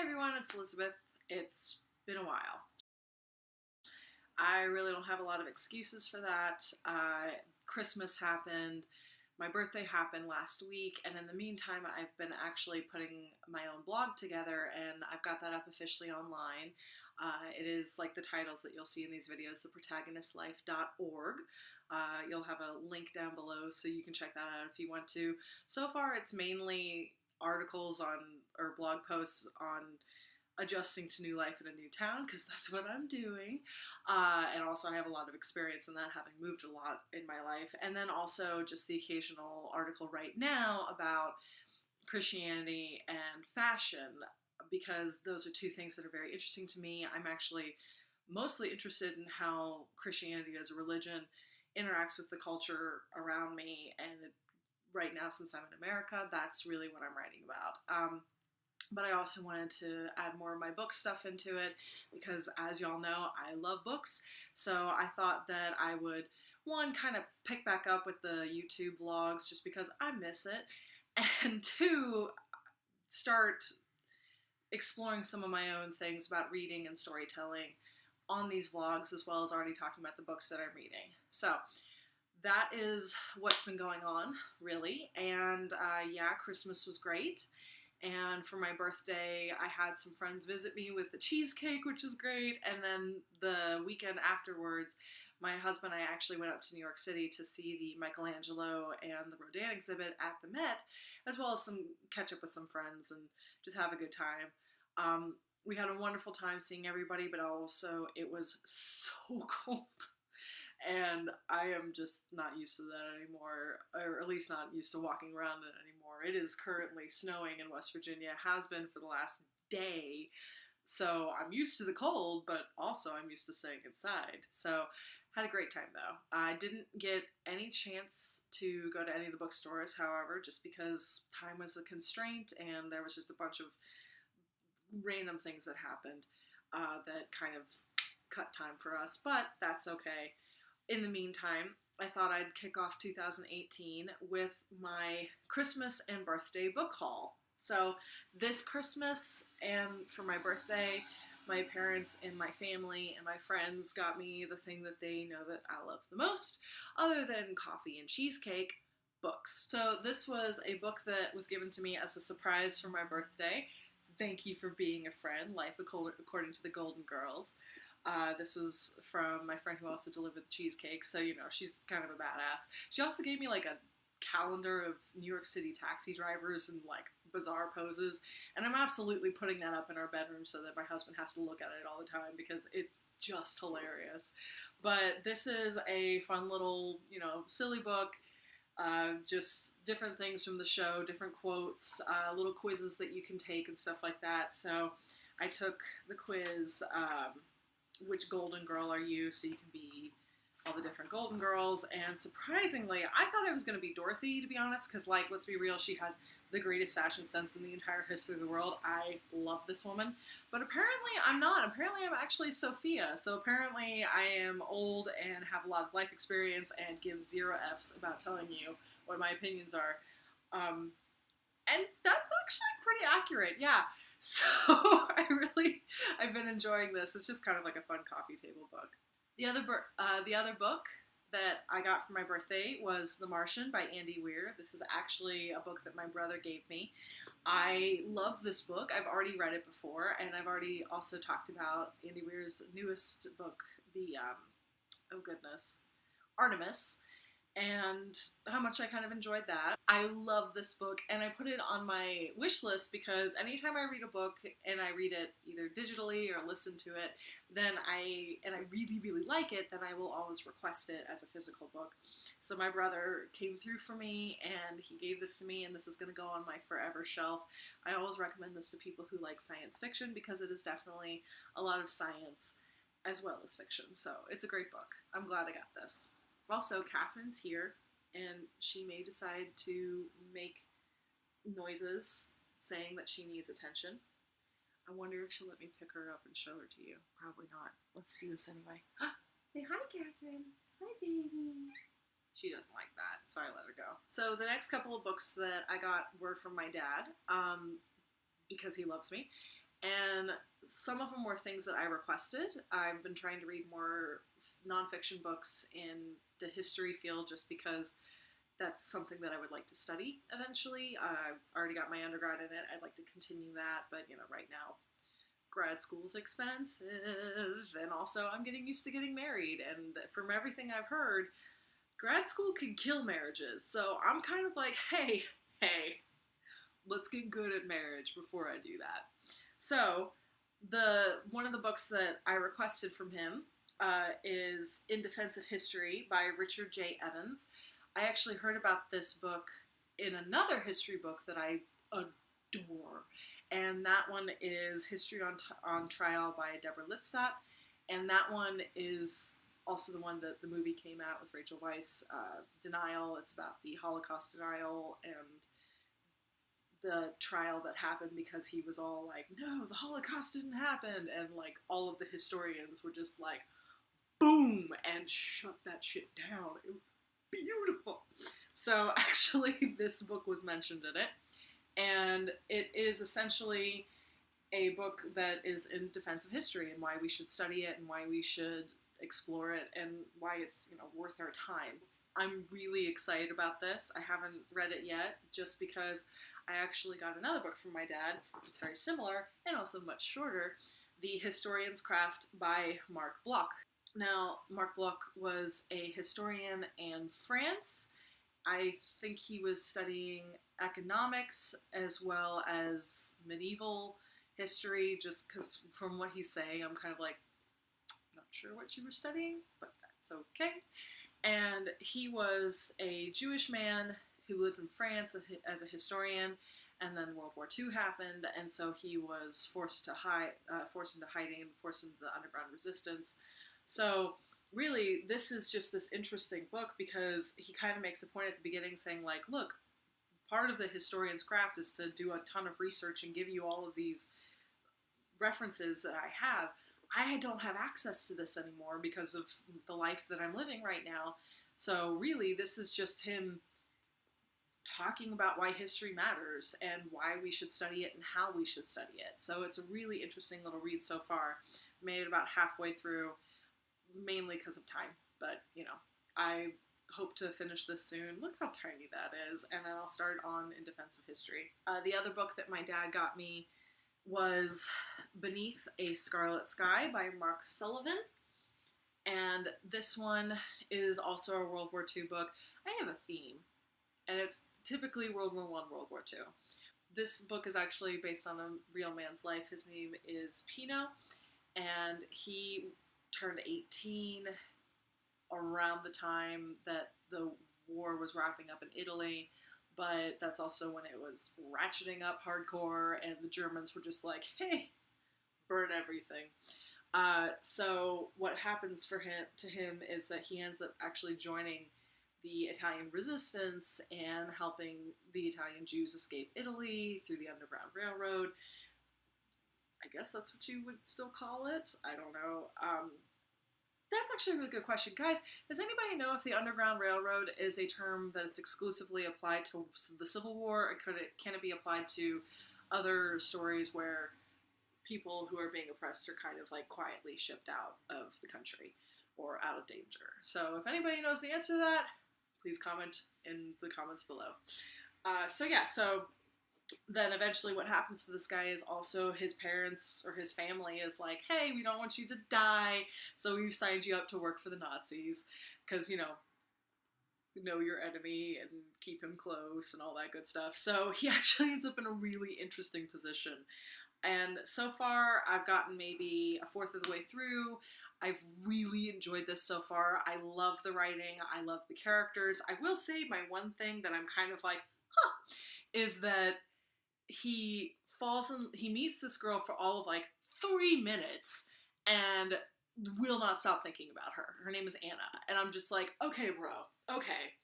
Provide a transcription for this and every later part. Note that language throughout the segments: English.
Hi everyone, it's Elizabeth. It's been a while. I really don't have a lot of excuses for that. Christmas happened, my birthday happened last week, and in the meantime I've been actually putting my own blog together, and I've got that up officially online. It is like the titles that you'll see in these videos, theprotagonistlife.org. You'll have a link down below so you can check that out if you want to. So far it's mainly articles on, or blog posts on adjusting to new life in a new town, because that's what I'm doing. And also I have a lot of experience in that, having moved a lot in my life. And then also just the occasional article right now about Christianity and fashion, because those are two things that are very interesting to me. I'm actually mostly interested in how Christianity as a religion interacts with the culture around me, and right now, since I'm in America, that's really what I'm writing about. But I also wanted to add more of my book stuff into it because, as y'all know, I love books. So I thought that I would, one, kind of pick back up with the YouTube vlogs just because I miss it, and two, start exploring some of my own things about reading and storytelling on these vlogs, as well as already talking about the books that I'm reading. So that is what's been going on, really. And yeah, Christmas was great. And for my birthday, I had some friends visit me with the cheesecake, which was great. And then the weekend afterwards, my husband and I actually went up to New York City to see the Michelangelo and the Rodin exhibit at the Met, as well as catch up with some friends and just have a good time. We had a wonderful time seeing everybody, but also it was so cold. And I am just not used to that anymore, or at least not used to walking around it anymore. It is currently snowing in West Virginia, has been for the last day, so I'm used to the cold, but also I'm used to staying inside. So had a great time though. I didn't get any chance to go to any of the bookstores, however, just because time was a constraint and there was just a bunch of random things that happened that kind of cut time for us, but that's okay. In the meantime, I thought I'd kick off 2018 with my Christmas and birthday book haul. So this Christmas and for my birthday, my parents and my family and my friends got me the thing that they know that I love the most, other than coffee and cheesecake: books. So this was a book that was given to me as a surprise for my birthday. Thank you for being a friend, Life According to the Golden Girls. This was from my friend who also delivered the cheesecake, so you know, she's kind of a badass. She also gave me like a calendar of New York City taxi drivers in like bizarre poses, and I'm absolutely putting that up in our bedroom so that my husband has to look at it all the time because it's just hilarious. But this is a fun little, you know, silly book. Just different things from the show, different quotes, little quizzes that you can take and stuff like that. So I took the quiz, which golden girl are you, so you can be all the different golden girls, and surprisingly, I thought I was going to be Dorothy, to be honest, because, like, let's be real, she has the greatest fashion sense in the entire history of the world. I love this woman, but apparently I'm not. Apparently I'm actually Sophia, so apparently I am old and have a lot of life experience and give 0 Fs about telling you what my opinions are, and that's actually pretty accurate, yeah. So I've been enjoying this. It's just kind of like a fun coffee table book. The other book that I got for my birthday was The Martian by Andy Weir. This is actually a book that my brother gave me. I love this book. I've already read it before, and I've already also talked about Andy Weir's newest book, Artemis, and how much I kind of enjoyed that. I love this book, and I put it on my wish list because anytime I read a book and I read it either digitally or listen to it, then I really, really like it, then I will always request it as a physical book. So my brother came through for me, and he gave this to me, and this is going to go on my forever shelf. I always recommend this to people who like science fiction because it is definitely a lot of science as well as fiction. So it's a great book. I'm glad I got this. Also, Catherine's here, and she may decide to make noises saying that she needs attention. I wonder if she'll let me pick her up and show her to you. Probably not. Let's do this anyway. Say hi, Catherine. Hi, baby. She doesn't like that, so I let her go. So the next couple of books that I got were from my dad, because he loves me. And some of them were things that I requested. I've been trying to read more nonfiction books in the history field just because that's something that I would like to study eventually. I've already got my undergrad in it. I'd like to continue that, but right now grad school's expensive, and also I'm getting used to getting married, and from everything I've heard, grad school can kill marriages. So I'm kind of like, hey, let's get good at marriage before I do that. So the one of the books that I requested from him is In Defense of History by Richard J. Evans. I actually heard about this book in another history book that I adore, and that one is History on Trial by Deborah Lipstadt, and that one is also the one that the movie came out with Rachel Weisz, Denial. It's about the Holocaust denial and the trial that happened because he was all like, no, the Holocaust didn't happen, and like all of the historians were just like, boom, and shut that shit down. It was beautiful. So actually this book was mentioned in it, and it is essentially a book that is in defense of history and why we should study it and why we should explore it and why it's worth our time. I'm really excited about this. I haven't read it yet just because I actually got another book from my dad. It's very similar and also much shorter, The Historian's Craft by Marc Bloch. Now, Marc Bloch was a historian in France. I think he was studying economics as well as medieval history, just because from what he's saying, I'm kind of like, not sure what you were studying, but that's okay. And he was a Jewish man who lived in France as a historian, and then World War II happened, and so he was forced into hiding and forced into the underground resistance. So really, this is just this interesting book because he kind of makes a point at the beginning saying like, look, part of the historian's craft is to do a ton of research and give you all of these references that I have. I don't have access to this anymore because of the life that I'm living right now. So really, this is just him talking about why history matters and why we should study it and how we should study it. So it's a really interesting little read so far. Made it about halfway through, mainly because of time. But, I hope to finish this soon. Look how tiny that is. And then I'll start on In Defense of History. The other book that my dad got me was Beneath a Scarlet Sky by Marc Sullivan. And this one is also a World War II book. I have a theme, and it's typically World War I, World War II. This book is actually based on a real man's life. His name is Pino, and he turned 18 around the time that the war was wrapping up in Italy, but that's also when it was ratcheting up hardcore, and the Germans were just like, hey, burn everything. So what happens to him is that he ends up actually joining the Italian resistance and helping the Italian Jews escape Italy through the Underground Railroad. I guess that's what you would still call it. I don't know. That's actually a really good question. Guys, does anybody know if the Underground Railroad is a term that is exclusively applied to the Civil War, or can it be applied to other stories where people who are being oppressed are kind of like quietly shipped out of the country or out of danger? So if anybody knows the answer to that, please comment in the comments below. So then eventually what happens to this guy is also his parents or his family is like, hey, we don't want you to die, so we've signed you up to work for the Nazis because, know your enemy and keep him close and all that good stuff. So he actually ends up in a really interesting position. And so far, I've gotten maybe a fourth of the way through. I've really enjoyed this so far. I love the writing. I love the characters. I will say my one thing that I'm kind of like, is that he meets this girl for all of like 3 minutes and will not stop thinking about her. Her name is Anna. And I'm just like, okay, bro, okay.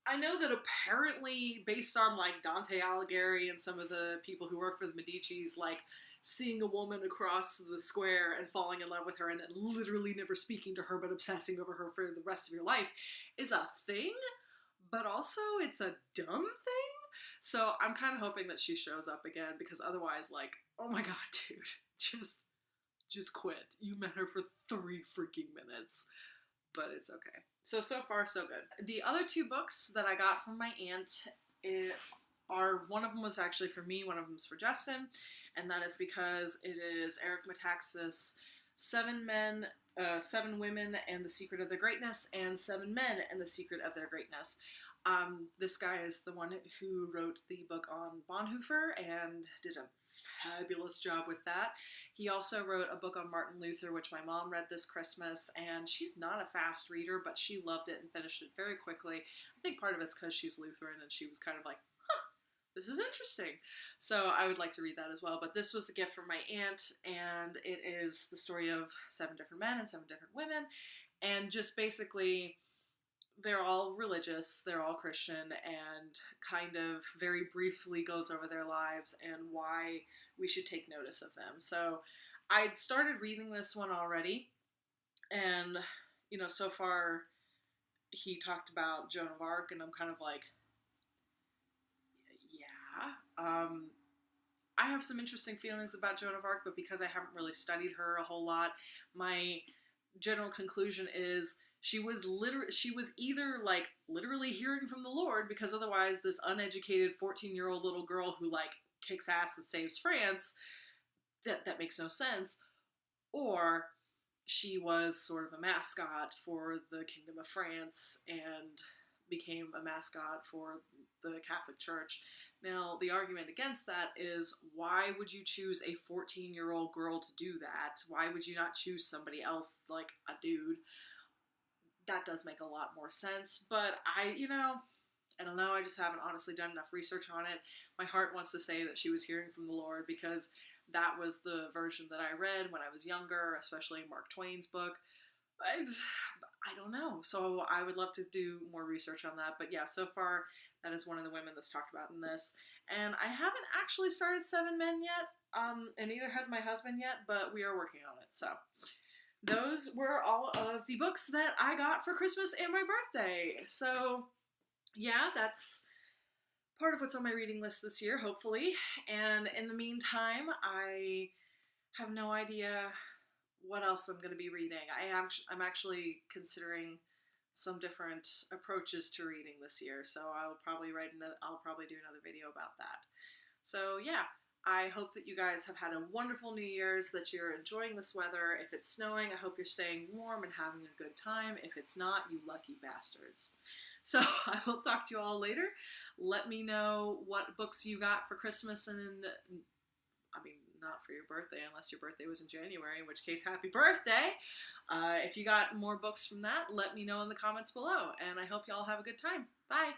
I know that apparently based on like Dante Alighieri and some of the people who work for the Medicis, like seeing a woman across the square and falling in love with her and then literally never speaking to her but obsessing over her for the rest of your life is a thing, but also it's a dumb thing. So I'm kind of hoping that she shows up again, because otherwise, like, oh my god, dude, just quit. You met her for 3 freaking minutes. But it's okay. So far, so good. The other 2 books that I got from my aunt one of them was actually for me, one of them was for Justin, and that is because it is Eric Metaxas' 7 Men, 7 Women and the Secret of Their Greatness, and 7 Men and the Secret of Their Greatness. This guy is the one who wrote the book on Bonhoeffer and did a fabulous job with that. He also wrote a book on Martin Luther, which my mom read this Christmas, and she's not a fast reader, but she loved it and finished it very quickly. I think part of it's because she's Lutheran, and she was kind of like, this is interesting. So I would like to read that as well. But this was a gift from my aunt, and it is the story of 7 different men and 7 different women, and just basically, they're all religious, they're all Christian, and kind of very briefly goes over their lives and why we should take notice of them. So I'd started reading this one already, and, so far he talked about Joan of Arc, and I'm kind of like, yeah. I have some interesting feelings about Joan of Arc, but because I haven't really studied her a whole lot, my general conclusion is she was either like literally hearing from the Lord, because otherwise this uneducated 14-year-old little girl who like kicks ass and saves France, that makes no sense, or she was sort of a mascot for the Kingdom of France and became a mascot for the Catholic Church. Now, the argument against that is, why would you choose a 14-year-old girl to do that? Why would you not choose somebody else, like a dude? That does make a lot more sense, but I don't know, I just haven't honestly done enough research on it. My heart wants to say that she was hearing from the Lord, because that was the version that I read when I was younger, especially Mark Twain's book. I don't know, so I would love to do more research on that, but yeah, so far, that is one of the women that's talked about in this, and I haven't actually started 7 Men yet, and neither has my husband yet, but we are working on it, so those were all of the books that I got for Christmas and my birthday. So, yeah, that's part of what's on my reading list this year, hopefully. And in the meantime, I have no idea what else I'm going to be reading. I'm actually considering some different approaches to reading this year, so I'll probably do another video about that. So, yeah. I hope that you guys have had a wonderful New Year's, that you're enjoying this weather. If it's snowing, I hope you're staying warm and having a good time. If it's not, you lucky bastards. So I will talk to you all later. Let me know what books you got for Christmas, and not for your birthday, unless your birthday was in January, in which case, happy birthday. If you got more books from that, let me know in the comments below, and I hope you all have a good time. Bye!